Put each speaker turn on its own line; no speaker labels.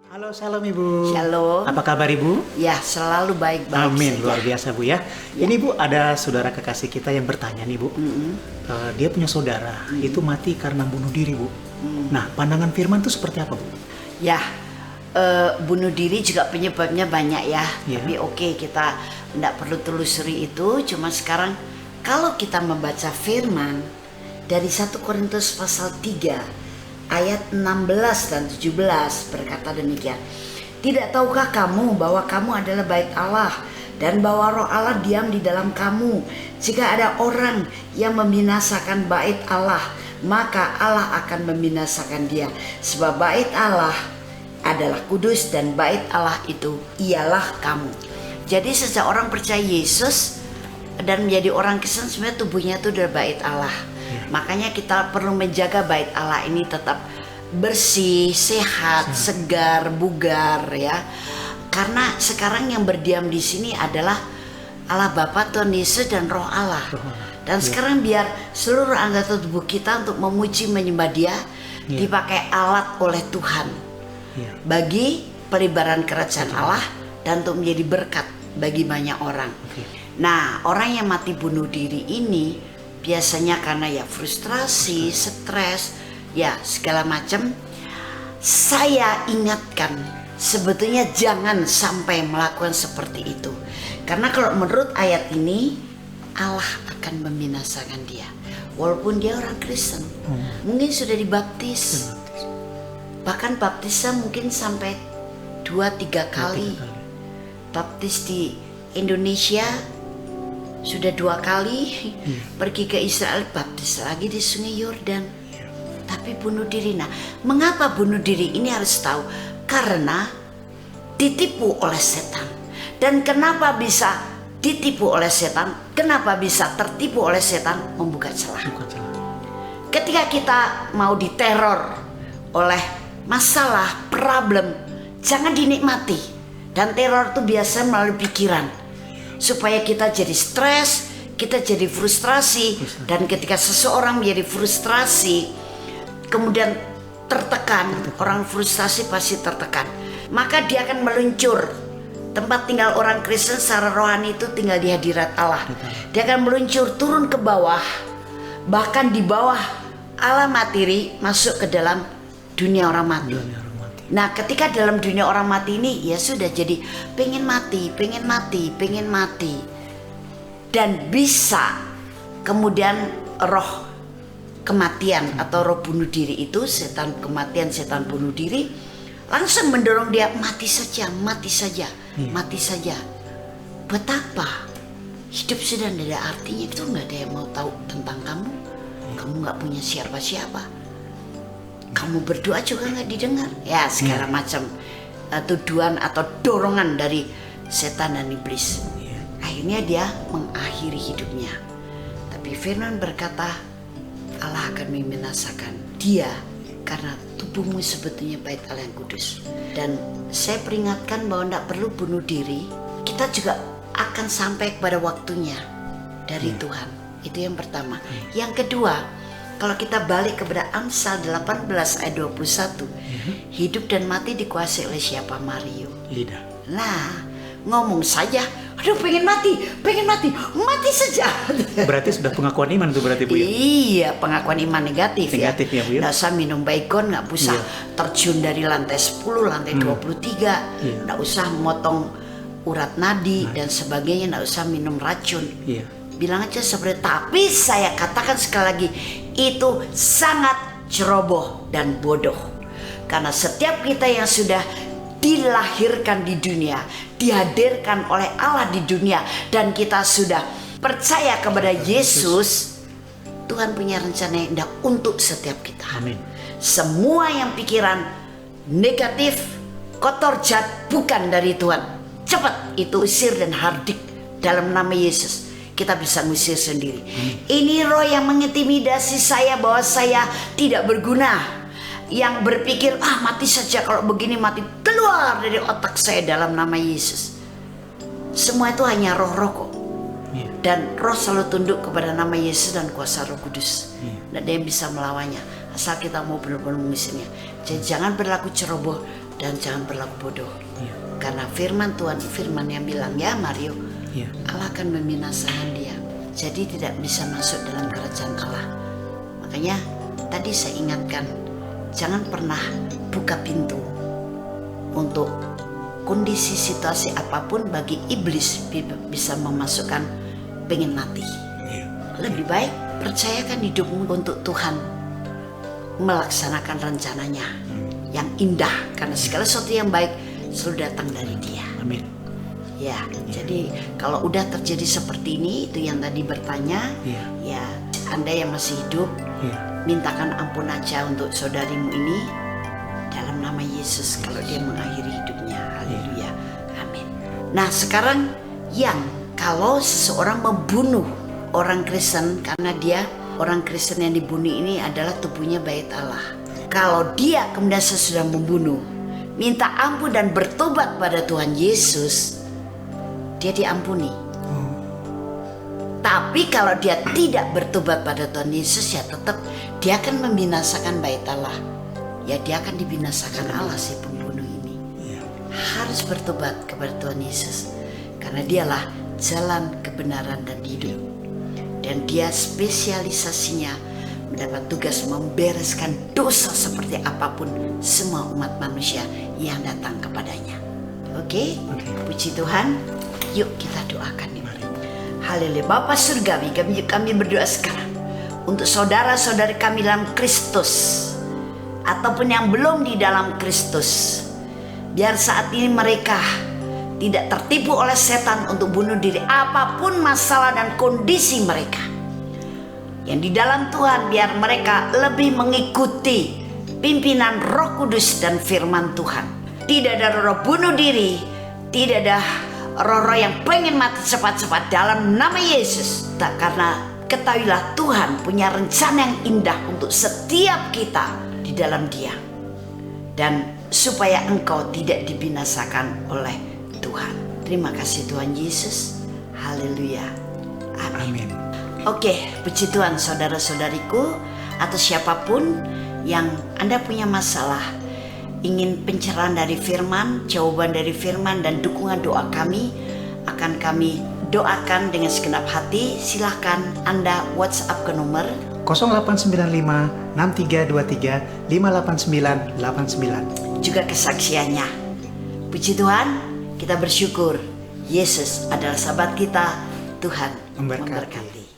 Halo, shalom Ibu.
Shalom.
Apa kabar Ibu?
Ya, selalu baik-baik
Amin,
saja.
luar biasa Bu ya. Ini Bu, ada saudara kekasih kita yang bertanya nih Bu. Dia punya saudara, itu mati karena bunuh diri Bu. Nah, pandangan firman itu seperti apa Bu?
Ya, bunuh diri juga penyebabnya banyak ya.
Ya.
Tapi oke, kita tidak perlu telusuri itu. Cuma sekarang kalau kita membaca firman dari 1 Korintus pasal 3 ayat 16 dan 17 berkata demikian. Tidak tahukah kamu bahwa kamu adalah bait Allah dan bahwa roh Allah diam di dalam kamu? Jika ada orang yang membinasakan bait Allah, maka Allah akan membinasakan dia. Sebab bait Allah adalah kudus dan bait Allah itu ialah kamu. Jadi sejak orang percaya Yesus dan menjadi orang Kristen, sebenarnya tubuhnya itu adalah bait Allah. Makanya kita perlu menjaga bait Allah ini tetap bersih, sehat, segar, bugar ya. Karena sekarang yang berdiam di sini adalah Allah Bapa, Tuhan Yesus dan Roh Allah. Dan sekarang biar seluruh anggota tubuh kita untuk memuji menyembah Dia dipakai alat oleh Tuhan bagi pelibaran kerajaan Allah dan untuk menjadi berkat bagi banyak orang. Nah, orang yang mati bunuh diri ini biasanya karena ya frustrasi, stres, ya segala macam. Saya ingatkan sebetulnya jangan sampai melakukan seperti itu. Karena kalau menurut ayat ini Allah akan membinasakan dia. Walaupun dia orang Kristen, mungkin sudah dibaptis. Bahkan baptisnya mungkin sampai 2-3 kali. Baptis di Indonesia sudah 2 kali, pergi ke Israel baptis lagi di Sungai Yordan. Tapi bunuh diri. Nah, mengapa bunuh diri ini harus tahu? Karena ditipu oleh setan. Dan kenapa bisa ditipu oleh setan? Kenapa bisa tertipu oleh setan? Membuka celah. Ketika kita mau diteror oleh masalah, problem, jangan dinikmati. Dan teror itu biasa melalui pikiran. Supaya kita jadi stres, kita jadi frustrasi. Dan ketika seseorang menjadi frustrasi, kemudian tertekan, orang frustrasi pasti tertekan, maka dia akan meluncur. Tempat tinggal orang Kristen secara rohani itu tinggal di hadirat Allah. Dia akan meluncur turun ke bawah, bahkan di bawah alam materi, masuk ke dalam dunia orang mati. Nah, ketika dalam dunia orang mati ini, ya sudah jadi pengen mati. Dan bisa kemudian roh kematian atau roh bunuh diri itu, setan kematian, setan bunuh diri, langsung mendorong dia mati saja. Betapa hidup sudah tidak ada artinya, itu nggak ada yang mau tahu tentang kamu. Kamu nggak punya siapa-siapa. Kamu berdoa juga nggak didengar. Ya, segala macam tuduhan atau dorongan dari setan dan iblis. Akhirnya dia mengakhiri hidupnya. Tapi firman berkata, Allah akan membinasakan dia karena tubuhmu sebetulnya bait Allah yang kudus. Dan saya peringatkan bahwa tidak perlu bunuh diri. Kita juga akan sampai kepada waktunya dari Tuhan. Itu yang pertama. Yang kedua, kalau kita balik kepada Amsal 18 ayat 21, hidup dan mati dikuasai oleh siapa? Mario.
Lidah.
Nah, ngomong saja, aduh pengen mati saja.
Berarti sudah pengakuan iman itu berarti Bu ya?
Iya, pengakuan iman negatif ya.
Negatif ya, Bu ya?
Nggak usah minum baygon, nggak usah terjun dari lantai 10, lantai 23, nggak usah motong urat nadi dan sebagainya, nggak usah minum racun. Bilang aja seperti, tapi saya katakan sekali lagi, itu sangat ceroboh dan bodoh. Karena setiap kita yang sudah dilahirkan di dunia, dihadirkan oleh Allah di dunia, dan kita sudah percaya kepada Yesus, Tuhan punya rencana yang indah untuk setiap kita.
Amin.
Semua yang pikiran negatif, kotor, jahat, bukan dari Tuhan, cepat itu usir dan hardik dalam nama Yesus. Kita bisa ngusir sendiri. Ini roh yang mengintimidasi saya bahwa saya tidak berguna, yang berpikir mati saja kalau begini, mati, keluar dari otak saya dalam nama Yesus. Semua itu hanya roh-roh kok. Dan roh selalu tunduk kepada nama Yesus dan kuasa Roh Kudus. Tidak ada yang bisa melawannya asal kita mau benar-benar mengusirnya. Jadi jangan berlaku ceroboh dan jangan berlaku bodoh.
Iya.
Karena firman Tuhan, firman yang bilang ya Mario,
Iya.
Allah akan membinasakan dia. Jadi tidak bisa masuk dalam kerajaan Allah. Makanya tadi saya ingatkan, jangan pernah buka pintu untuk kondisi situasi apapun bagi iblis bisa memasukkan pengen mati.
Iya.
Lebih baik percayakan hidupmu untuk Tuhan melaksanakan rencananya yang indah, karena segala sesuatu yang baik selalu datang dari Dia.
Amin.
Ya, jadi kalau udah terjadi seperti ini, itu yang tadi bertanya,
Iya.
ya Anda yang masih hidup,
Iya.
mintakan ampun aja untuk saudarimu ini dalam nama Yesus kalau dia mengakhiri hidupnya. Haleluya. Amin. Nah, sekarang yang kalau seseorang membunuh orang Kristen, karena dia orang Kristen yang dibunuh ini adalah tubuhnya bait Allah. Kalau dia kemudian sesudah membunuh, minta ampun dan bertobat pada Tuhan Yesus, dia diampuni. Tapi kalau dia tidak bertobat pada Tuhan Yesus, ya tetap dia akan membinasakan bait Allah. Ya dia akan dibinasakan Allah si pembunuh ini.
Iya.
Harus bertobat kepada Tuhan Yesus, karena dialah jalan kebenaran dan hidup. Dan dia spesialisasinya mendapat tugas membereskan dosa seperti apapun semua umat manusia yang datang kepadanya. Oke? Puji Tuhan. Yuk kita doakan ini. Haleluya. Bapa Surgawi, kami berdoa sekarang untuk saudara-saudari kami dalam Kristus ataupun yang belum di dalam Kristus. Biar saat ini mereka tidak tertipu oleh setan untuk bunuh diri apapun masalah dan kondisi mereka. Yang di dalam Tuhan, biar mereka lebih mengikuti pimpinan Roh Kudus dan firman Tuhan. Tidak ada roh bunuh diri, tidak ada roh-roh yang pengen mati cepat-cepat dalam nama Yesus. Karena ketahuilah Tuhan punya rencana yang indah untuk setiap kita di dalam Dia. Dan supaya engkau tidak dibinasakan oleh Tuhan. Terima kasih Tuhan Yesus. Haleluya. Amin.
Amin.
Oke, puji Tuhan saudara-saudariku, atau siapapun yang Anda punya masalah, ingin pencerahan dari firman, jawaban dari firman, dan dukungan doa kami, akan kami doakan dengan segenap hati. Silahkan Anda WhatsApp ke nomor
0895 6323 58989.
juga kesaksiannya. Puji Tuhan, kita bersyukur Yesus adalah sahabat kita. Tuhan
Memberkati.
memberkati.